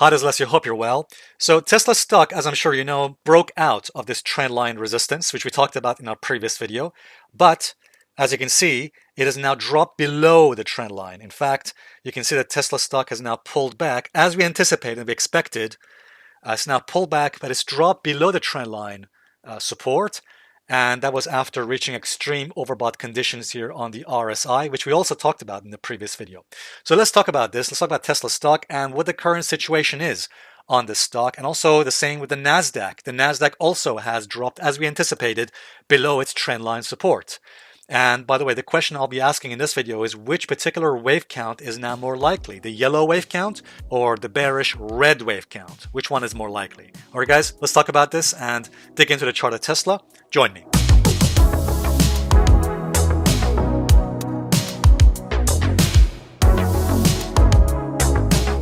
Hi, this is Alessio. Hope you're well. So Tesla stock, as I'm sure you know, broke out of this trend line resistance, which we talked about in our previous video. But as you can see, it has now dropped below the trend line. In fact, you can see that Tesla stock has now pulled back, as we anticipated and we expected. It's now pulled back, but it's dropped below the trend line support. And that was after reaching extreme overbought conditions here on the RSI, which we also talked about in the previous video. So let's talk about this. Let's talk about Tesla stock and what the current situation is on this stock, and also the same with the Nasdaq. The Nasdaq also has dropped, as we anticipated, below its trendline support. And by the way, the question I'll be asking in this video is which particular wave count is now more likely, the yellow wave count or the bearish red wave count? Which one is more likely? All right, guys, let's talk about this and dig into the chart of Tesla. Join me.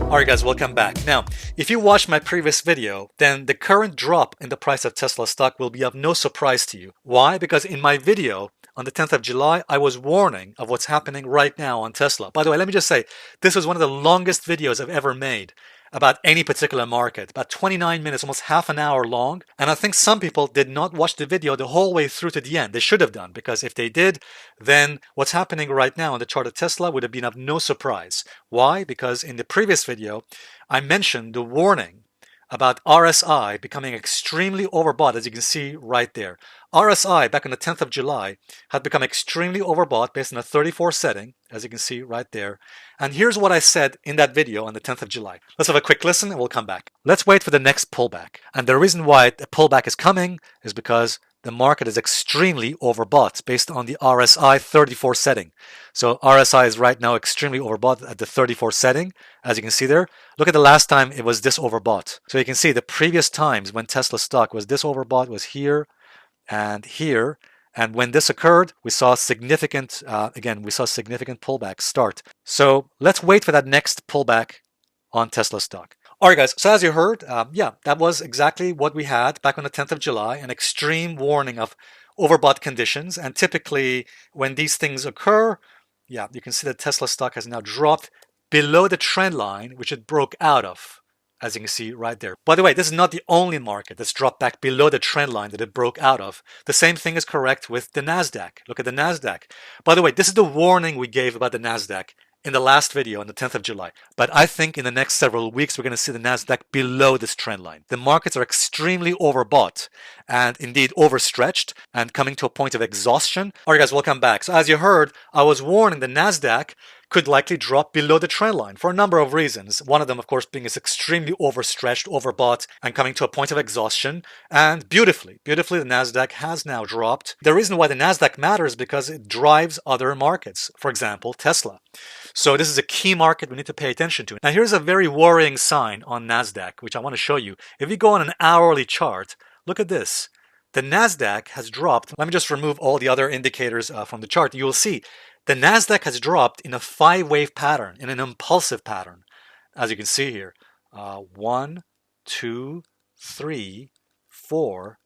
Alright guys, welcome back. Now, if you watched my previous video, then the current drop in the price of Tesla stock will be of no surprise to you. Why? Because in my video on the 10th of July, I was warning of what's happening right now on Tesla. By the way, let me just say, this was one of the longest videos I've ever made about any particular market, about 29 minutes, almost half an hour long. And I think some people did not watch the video the whole way through to the end. They should have done, because if they did, then what's happening right now on the chart of Tesla would have been of no surprise. Why? Because in the previous video, I mentioned the warning about RSI becoming extremely overbought, as you can see right there. RSI back on the 10th of July had become extremely overbought based on a 34 setting, as you can see right there. And here's what I said in that video on the 10th of July. Let's have a quick listen and we'll come back. Let's wait for the next pullback. And the reason why the pullback is coming is because the market is extremely overbought based on the RSI 34 setting. So RSI is right now extremely overbought at the 34 setting, as you can see there. Look at the last time it was this overbought. So you can see the previous times when Tesla stock was this overbought was here and here. And when this occurred, we saw significant, significant pullback start. So let's wait for that next pullback on Tesla stock. All right, guys, so as you heard, that was exactly what we had back on the 10th of July, an extreme warning of overbought conditions. And typically when these things occur, you can see that Tesla stock has now dropped below the trend line, which it broke out of, as you can see right there. By the way, this is not the only market that's dropped back below the trend line that it broke out of. The same thing is correct with the Nasdaq. Look at the Nasdaq. By the way, this is the warning we gave about the Nasdaq in the last video on the 10th of July. But I think in the next several weeks, we're going to see the Nasdaq below this trend line. The markets are extremely overbought and indeed overstretched and coming to a point of exhaustion. All right, guys, welcome back. So as you heard, I was warning the Nasdaq could likely drop below the trend line for a number of reasons. One of them, of course, being it's extremely overstretched, overbought, and coming to a point of exhaustion. And beautifully, the Nasdaq has now dropped. The reason why the Nasdaq matters is because it drives other markets. For example, Tesla. So this is a key market we need to pay attention to. Now here's a very worrying sign on Nasdaq, which I want to show you. If you go on an hourly chart, look at this. The Nasdaq has dropped. Let me just remove all the other indicators from the chart. You will see the Nasdaq has dropped in a 5-wave pattern, in an impulsive pattern, as you can see here. 1, 2, 3, 4,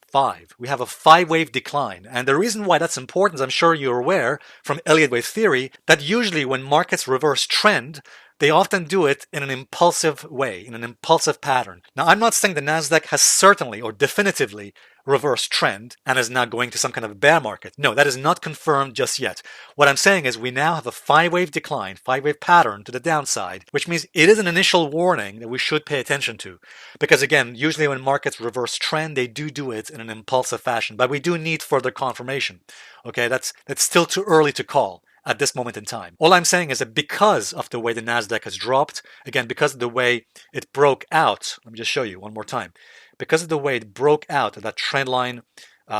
5. We have a 5-wave decline. And the reason why that's important, as I'm sure you're aware from Elliott wave theory, that usually when markets reverse trend, they often do it in an impulsive way, in an impulsive pattern. Now, I'm not saying the Nasdaq has certainly or definitively reversed trend and is now going to some kind of bear market. No, that is not confirmed just yet. What I'm saying is we now have a 5-wave decline, 5-wave pattern to the downside, which means it is an initial warning that we should pay attention to. Because again, usually when markets reverse trend, they do it in an impulsive fashion, but we do need further confirmation. Okay, that's still too early to call at this moment in time. All I'm saying is that because of the way the Nasdaq has dropped, again, because of the way it broke out, let me just show you one more time. Because of the way it broke out of that trendline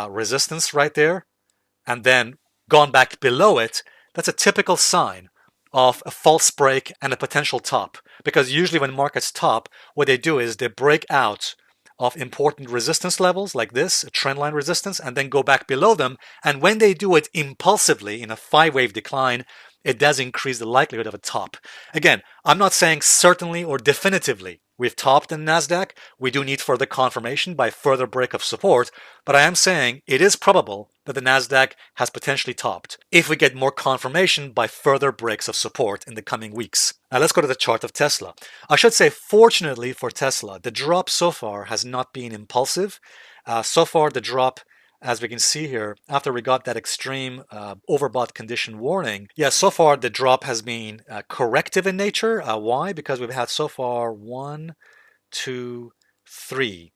resistance right there, and then gone back below it, that's a typical sign of a false break and a potential top. Because usually when markets top, what they do is they break out of important resistance levels like this, a trendline resistance, and then go back below them. And when they do it impulsively in a 5-wave decline, it does increase the likelihood of a top. Again, I'm not saying certainly or definitively we've topped in Nasdaq. We do need further confirmation by further break of support, but I am saying it is probable that the Nasdaq has potentially topped if we get more confirmation by further breaks of support in the coming weeks. Now let's go to the chart of Tesla. I should say, fortunately for Tesla, the drop so far has not been impulsive. So far, the drop, as we can see here, after we got that extreme overbought condition warning, so far the drop has been corrective in nature. Why? Because we've had so far 1, 2, 3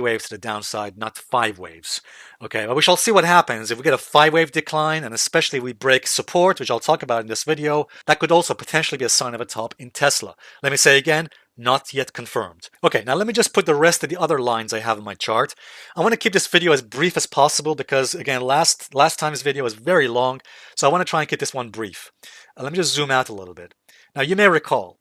waves to the downside, not 5 waves. Okay, but we shall see what happens if we get a 5-wave decline, and especially if we break support, which I'll talk about in this video. That could also potentially be a sign of a top in Tesla. Let me say again, not yet confirmed. Okay, now let me just put the rest of the other lines I have in my chart. I want to keep this video as brief as possible because, again, last time's video was very long, so I want to try and keep this one brief. Let me just zoom out a little bit. Now, you may recall,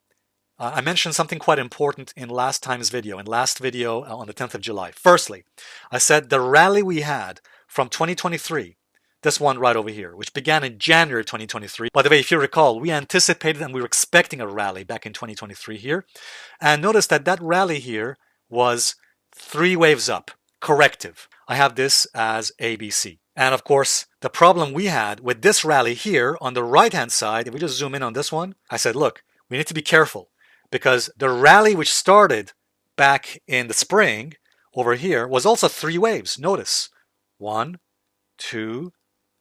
I mentioned something quite important in last time's video, on the 10th of July. Firstly, I said the rally we had from 2023, this one right over here, which began in January 2023. By the way, if you recall, we anticipated and we were expecting a rally back in 2023 here. And notice that that rally here was 3 waves up, corrective. I have this as ABC. And of course, the problem we had with this rally here on the right-hand side, if we just zoom in on this one, I said, look, we need to be careful because the rally which started back in the spring over here was also 3 waves. Notice, 1, 2,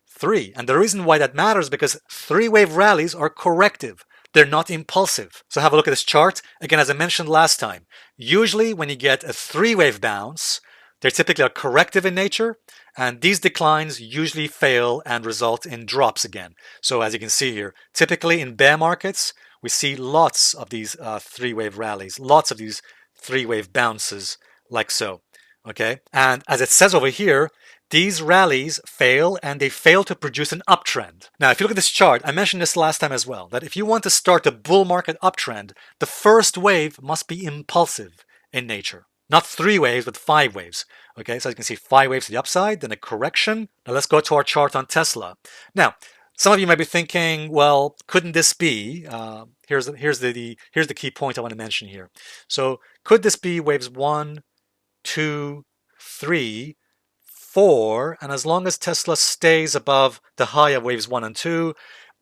3. And the reason why that matters is because 3-wave rallies are corrective. They're not impulsive. So have a look at this chart. Again, as I mentioned last time, usually when you get a 3-wave bounce, they're typically corrective in nature, and these declines usually fail and result in drops again. So as you can see here, typically in bear markets, we see lots of these 3-wave rallies, lots of these 3-wave bounces like so. Okay, and as it says over here, these rallies fail and they fail to produce an uptrend. Now, if you look at this chart, I mentioned this last time as well, that if you want to start a bull market uptrend, the first wave must be impulsive in nature. Not 3 waves, but 5 waves. Okay, so as you can see, 5 waves to the upside, then a correction. Now let's go to our chart on Tesla. Now, some of you might be thinking, well, couldn't this be? Here's the key point I want to mention here. So could this be waves 1, 2, 3, 4, and as long as Tesla stays above the high of waves 1 and 2,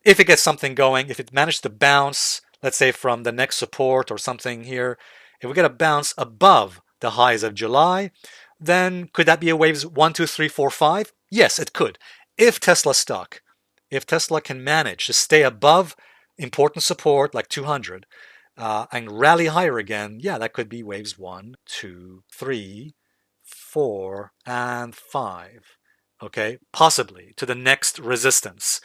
if it gets something going, if it managed to bounce, let's say from the next support or something here, if we get a bounce above the highs of July, then could that be a waves 1, 2, 3, 4, 5? Yes, it could. If Tesla can manage to stay above important support like 200 and rally higher again, yeah, that could be waves 1, 2, 3, 4, and 5. Okay, possibly to the next resistance.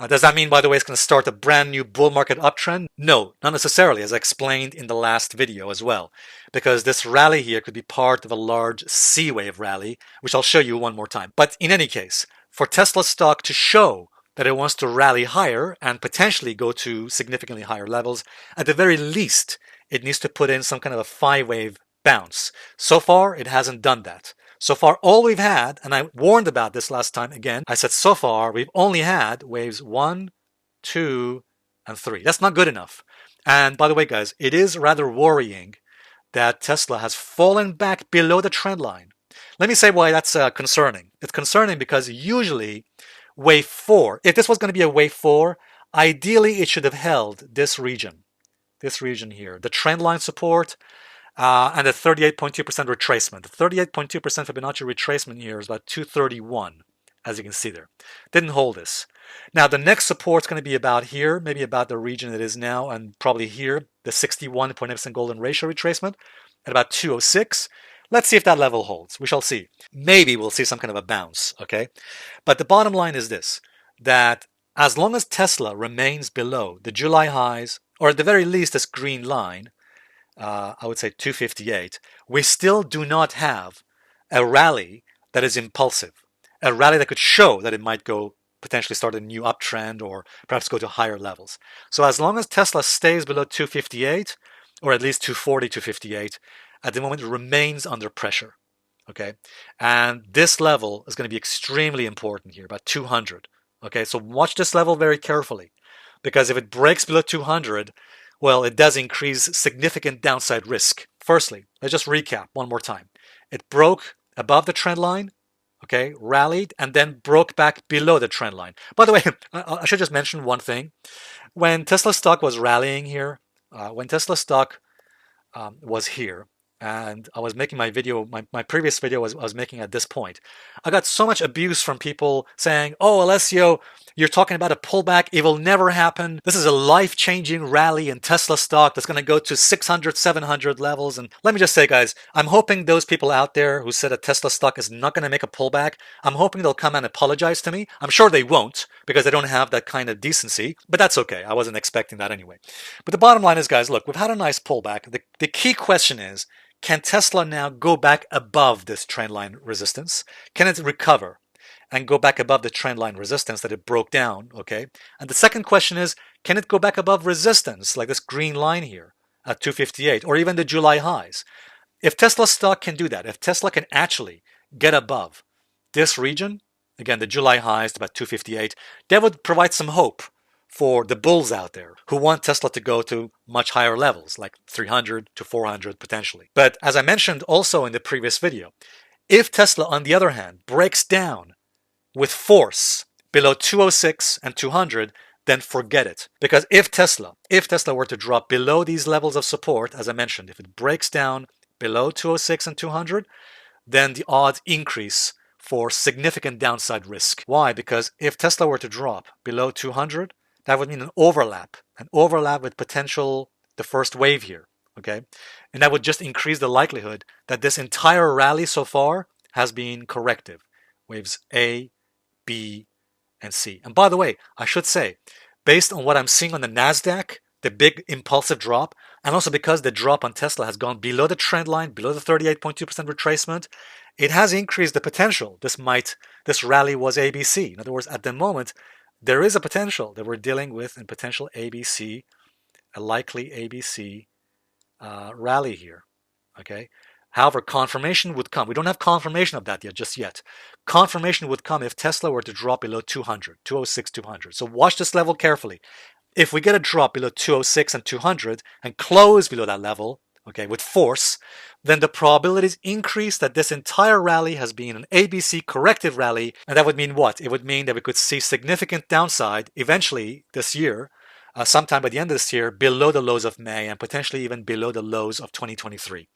Does that mean, by the way, it's going to start a brand new bull market uptrend? No, not necessarily, as I explained in the last video as well, because this rally here could be part of a large C-wave rally, which I'll show you one more time. But in any case, for Tesla stock to show that it wants to rally higher and potentially go to significantly higher levels, at the very least, it needs to put in some kind of a 5-wave bounce. So far, it hasn't done that. So far, all we've had, and I warned about this last time again, I said so far, we've only had waves 1, 2, and 3. That's not good enough. And by the way, guys, it is rather worrying that Tesla has fallen back below the trend line. Let me say why that's concerning. It's concerning because usually wave 4, if this was going to be a wave 4, ideally it should have held this region here, the trend line support, and the 38.2% retracement. The 38.2% Fibonacci retracement here is about 231, as you can see there. Didn't hold this. Now, the next support is going to be about here, maybe about the region it is now, and probably here, the 61.8% golden ratio retracement at about 206. Let's see if that level holds. We shall see. Maybe we'll see some kind of a bounce, okay? But the bottom line is this, that as long as Tesla remains below the July highs, or at the very least this green line, I would say 258, we still do not have a rally that is impulsive, a rally that could show that it might go potentially start a new uptrend or perhaps go to higher levels. So as long as Tesla stays below 258, or at least 240, 258, at the moment it remains under pressure, okay? And this level is going to be extremely important here, about 200, okay? So watch this level very carefully, because if it breaks below 200, Well, it does increase significant downside risk. Firstly, let's just recap one more time. It broke above the trend line, okay, rallied, and then broke back below the trend line. By the way, I should just mention one thing. When Tesla stock was rallying here, when Tesla stock was here, and I was making my video, my previous video I was making at this point. I got so much abuse from people saying, oh, Alessio, you're talking about a pullback. It will never happen. This is a life-changing rally in Tesla stock that's going to go to 600, 700 levels. And let me just say, guys, I'm hoping those people out there who said that Tesla stock is not going to make a pullback, I'm hoping they'll come and apologize to me. I'm sure they won't because they don't have that kind of decency, but that's okay. I wasn't expecting that anyway. But the bottom line is, guys, look, we've had a nice pullback. The key question is, can Tesla now go back above this trendline resistance? Can it recover and go back above the trendline resistance that it broke down? Okay. And the second question is, can it go back above resistance like this green line here at 258 or even the July highs? If Tesla stock can do that, if Tesla can actually get above this region, again, the July highs to about 258, that would provide some hope for the bulls out there who want Tesla to go to much higher levels, like 300 to 400 potentially. But as I mentioned also in the previous video, if Tesla, on the other hand, breaks down with force below 206 and 200, then forget it. Because if Tesla were to drop below these levels of support, as I mentioned, if it breaks down below 206 and 200, then the odds increase for significant downside risk. Why? Because if Tesla were to drop below 200, that would mean an overlap with potential the first wave here, okay? And that would just increase the likelihood that this entire rally so far has been corrective. Waves A, B, and C. And by the way, I should say, based on what I'm seeing on the Nasdaq, the big impulsive drop, and also because the drop on Tesla has gone below the trend line, below the 38.2% retracement, it has increased the potential. This rally was ABC. In other words, at the moment, there is a potential that we're dealing with in potential ABC, a likely ABC rally here, okay? However, confirmation would come. We don't have confirmation of that just yet. Confirmation would come if Tesla were to drop below 200, 206, 200. So watch this level carefully. If we get a drop below 206 and 200 and close below that level, okay, with force, then the probabilities increase that this entire rally has been an ABC corrective rally. And that would mean what? It would mean that we could see significant downside eventually this year, sometime by the end of this year, below the lows of May and potentially even below the lows of 2023.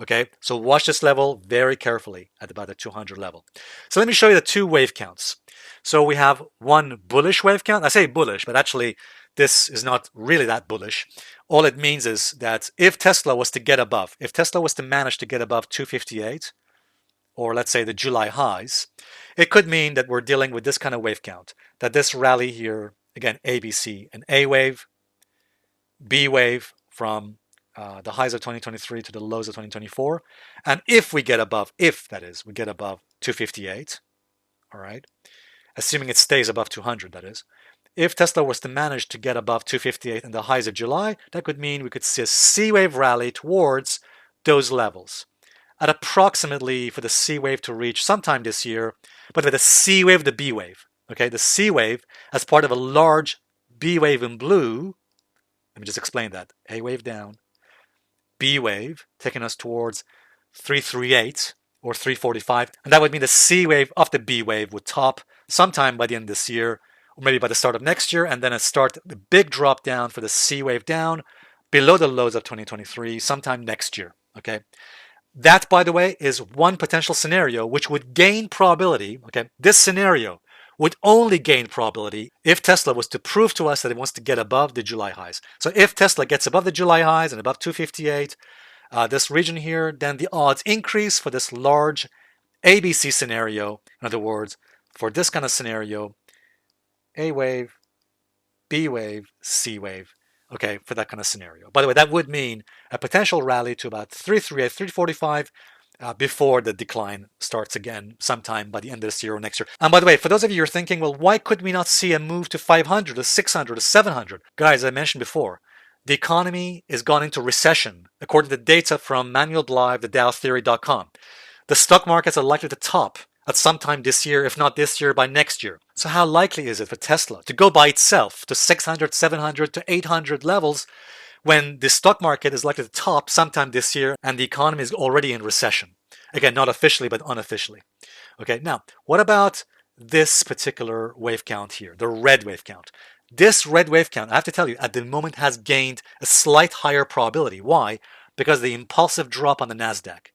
Okay, so watch this level very carefully at about the 200 level. So let me show you the two wave counts. So we have one bullish wave count. I say bullish, but actually this is not really that bullish. All it means is that if Tesla was to manage to get above 258, or let's say the July highs, it could mean that we're dealing with this kind of wave count, that this rally here, again, ABC, an A wave, B wave from the highs of 2023 to the lows of 2024. And if we get above, we get above 258, all right, assuming it stays above 200, that is. If Tesla was to manage to get above 258 in the highs of July, that could mean we could see a C wave rally towards those levels at approximately for the C wave to reach sometime this year, but with the C wave, the B wave. Okay, the C wave as part of a large B wave in blue. Let me just explain that. A wave down, B wave taking us towards 338 or 345, and that would mean the C wave of the B wave would top sometime by the end of this year, or maybe by the start of next year, and then start the big drop down for the C wave down below the lows of 2023 sometime next year. Okay, that, by the way, is one potential scenario which would gain probability. Okay, this scenario would only gain probability if Tesla was to prove to us that it wants to get above the July highs. So if Tesla gets above the July highs and above 258, this region here, then the odds increase for this large ABC scenario. In other words, for this kind of scenario, A wave, B wave, C wave, okay, for that kind of scenario. By the way, that would mean a potential rally to about 338, 345 before the decline starts again sometime by the end of this year or next year. And by the way, for those of you who are thinking, well, why could we not see a move to 500 or 600 or 700? Guys, I mentioned before, the economy is gone into recession, according to data from Manuel Blythe, the DowTheory.com. The stock markets are likely to top at some time this year, if not this year, by next year. So how likely is it for Tesla to go by itself to 600, 700 to 800 levels when the stock market is likely to top sometime this year and the economy is already in recession. Again, not officially, but unofficially. Okay, now, what about this particular wave count here, the red wave count? This red wave count, I have to tell you, at the moment has gained a slight higher probability. Why? Because of the impulsive drop on the Nasdaq.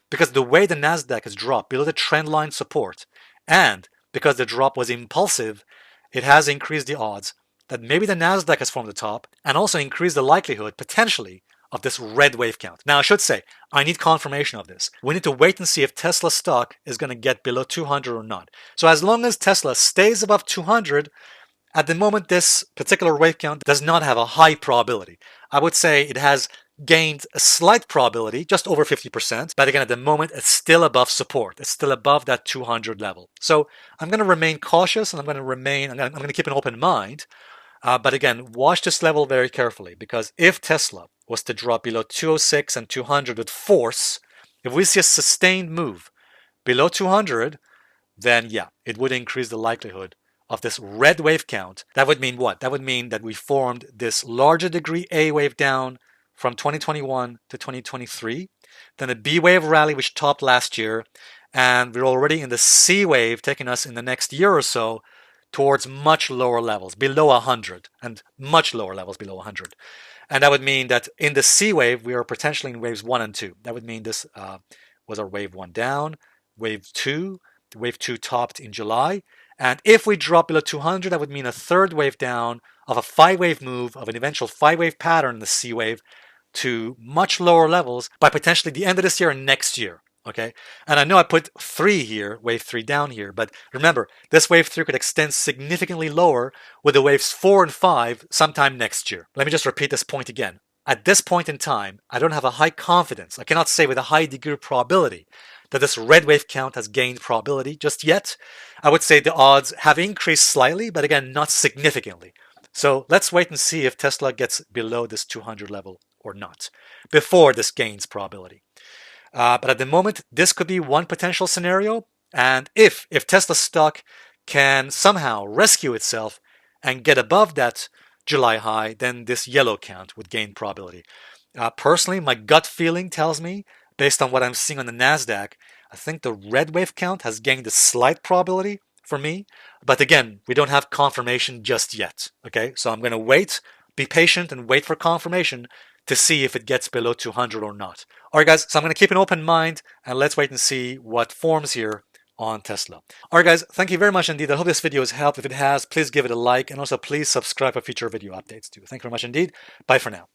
Because the way the Nasdaq has dropped below the trend line support, and because the drop was impulsive, it has increased the odds that maybe the Nasdaq has formed the top, and also increased the likelihood, potentially, of this red wave count. Now, I should say, I need confirmation of this. We need to wait and see if Tesla stock is going to get below 200 or not. So as long as Tesla stays above 200, at the moment, this particular wave count does not have a high probability. I would say it has gained a slight probability, just over 50%. But again, at the moment, it's still above support. It's still above that 200 level. So I'm going to remain cautious, and I'm going to keep an open mind. But again, watch this level very carefully, because if Tesla was to drop below 206 and 200 with force, if we see a sustained move below 200, then yeah, it would increase the likelihood of this red wave count. That would mean what? That would mean that we formed this larger degree A wave down from 2021 to 2023, then a B wave rally which topped last year, and we're already in the C wave taking us in the next year or so towards much lower levels, below 100, and much lower levels below 100. And that would mean that in the C wave, we are potentially in waves 1 and 2. That would mean this was our wave 1 down, wave 2. Wave 2 topped in July. And if we drop below 200, that would mean a third wave down of a 5-wave move, of an eventual 5-wave pattern in the C wave to much lower levels by potentially the end of this year and next year. Okay, and I know I put 3 here, wave 3 down here, but remember, this wave 3 could extend significantly lower with the waves 4 and 5 sometime next year. Let me just repeat this point again. At this point in time, I don't have a high confidence. I cannot say with a high degree of probability that this red wave count has gained probability just yet. I would say the odds have increased slightly, but again, not significantly. So let's wait and see if Tesla gets below this 200 level or not before this gains probability. But at the moment, this could be one potential scenario. And if Tesla stock can somehow rescue itself and get above that July high, then this yellow count would gain probability. Personally, my gut feeling tells me, based on what I'm seeing on the Nasdaq, I think the red wave count has gained a slight probability for me. But again, we don't have confirmation just yet. Okay, so I'm going to wait, be patient, and wait for confirmation to see if it gets below 200 or not. All right, guys, so I'm going to keep an open mind, and let's wait and see what forms here on Tesla. All right, guys, thank you very much indeed. I hope this video has helped. If it has, please give it a like, and also please subscribe for future video updates too. Thank you very much indeed. Bye for now.